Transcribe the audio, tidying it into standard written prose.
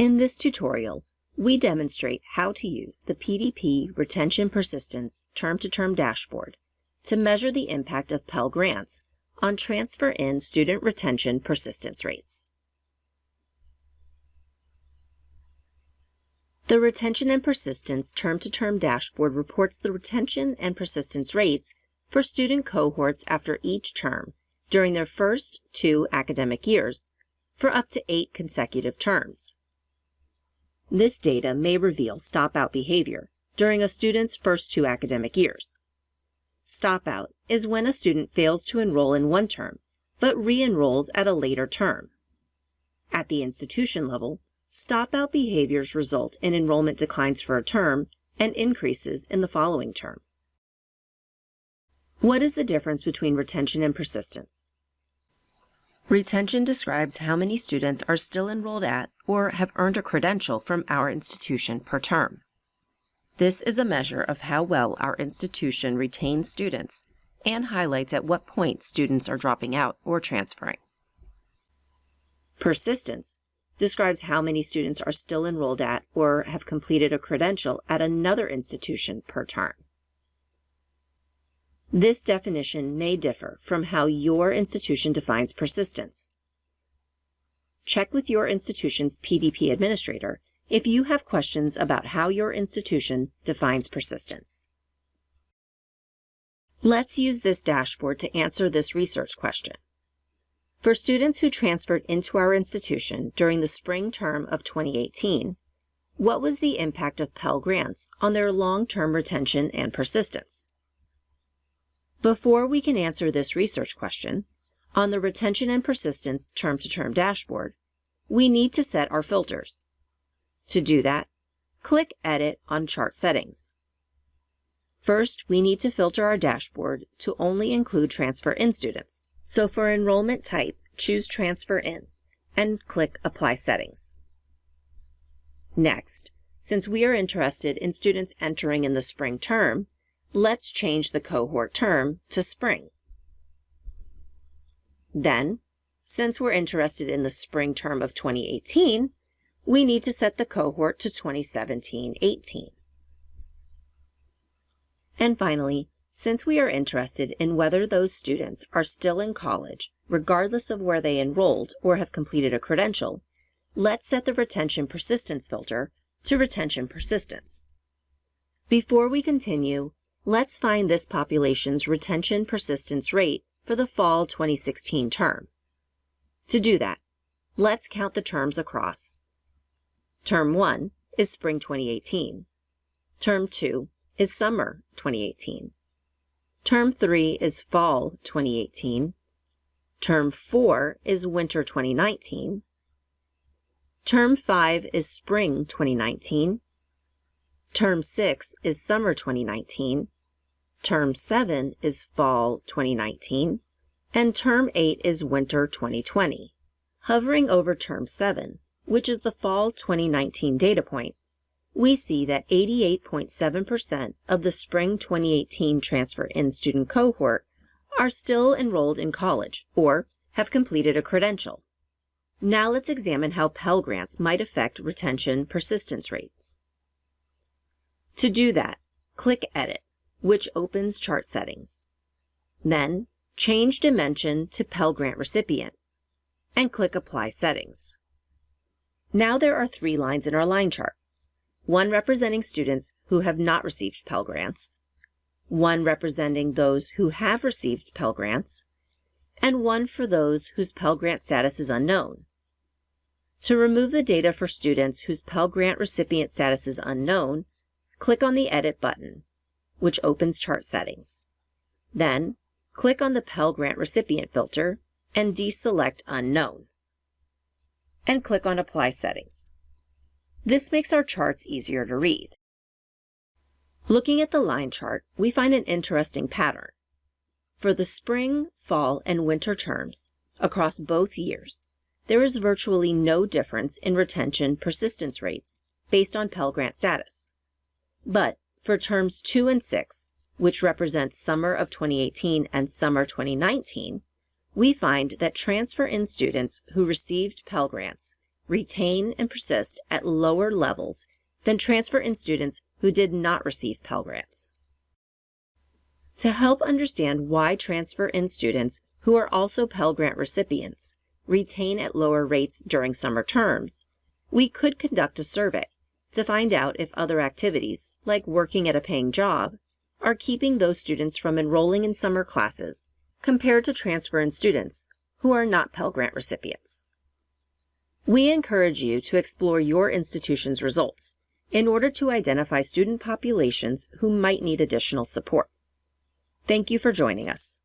In this tutorial, we demonstrate how to use the PDP Retention Persistence Term-to-Term Dashboard to measure the impact of Pell Grants on transfer-in student retention persistence rates. The Retention and Persistence Term-to-Term Dashboard reports the retention and persistence rates for student cohorts after each term during their first 2 academic years for up to 8 consecutive terms. This data may reveal stop-out behavior during a student's first 2 academic years. Stop-out is when a student fails to enroll in one term, but re-enrolls at a later term. At the institution level, stop-out behaviors result in enrollment declines for a term and increases in the following term. What is the difference between retention and persistence? Retention describes how many students are still enrolled at or have earned a credential from our institution per term. This is a measure of how well our institution retains students and highlights at what point students are dropping out or transferring. Persistence describes how many students are still enrolled at or have completed a credential at another institution per term. This definition may differ from how your institution defines persistence. Check with your institution's PDP administrator if you have questions about how your institution defines persistence. Let's use this dashboard to answer this research question. For students who transferred into our institution during the spring term of 2018, what was the impact of Pell Grants on their long-term retention and persistence? Before we can answer this research question, on the Retention and Persistence Term-to-Term Dashboard, we need to set our filters. To do that, click Edit on Chart Settings. First, we need to filter our dashboard to only include transfer-in students. So for enrollment type, choose Transfer-In and click Apply Settings. Next, since we are interested in students entering in the spring term, let's change the cohort term to spring. Then, since we're interested in the spring term of 2018, we need to set the cohort to 2017-18. And finally, since we are interested in whether those students are still in college, regardless of where they enrolled or have completed a credential, let's set the Retention Persistence filter to Retention Persistence. Before we continue, let's find this population's retention persistence rate for the fall 2016 term. To do that, let's count the terms across. Term 1 is spring 2018. Term 2 is summer 2018. Term 3 is fall 2018. Term 4 is winter 2019. Term 5 is spring 2019. Term 6 is summer 2019, Term 7 is fall 2019, and Term 8 is winter 2020. Hovering over Term 7, which is the fall 2019 data point, we see that 88.7% of the spring 2018 transfer-in student cohort are still enrolled in college or have completed a credential. Now let's examine how Pell Grants might affect retention persistence rates. To do that, click Edit, which opens Chart Settings. Then, change Dimension to Pell Grant Recipient, and click Apply Settings. Now there are 3 lines in our line chart, one representing students who have not received Pell Grants, one representing those who have received Pell Grants, and one for those whose Pell Grant status is unknown. To remove the data for students whose Pell Grant recipient status is unknown, click on the Edit button, which opens Chart Settings. Then, click on the Pell Grant Recipient filter and deselect Unknown. And click on Apply Settings. This makes our charts easier to read. Looking at the line chart, we find an interesting pattern. For the spring, fall, and winter terms, across both years, there is virtually no difference in retention persistence rates based on Pell Grant status. But for terms 2 and 6, which represents summer of 2018 and summer 2019, we find that transfer-in students who received Pell Grants retain and persist at lower levels than transfer-in students who did not receive Pell Grants. To help understand why transfer-in students who are also Pell Grant recipients retain at lower rates during summer terms, we could conduct a survey to find out if other activities, like working at a paying job, are keeping those students from enrolling in summer classes compared to transfer-in students who are not Pell Grant recipients. We encourage you to explore your institution's results in order to identify student populations who might need additional support. Thank you for joining us.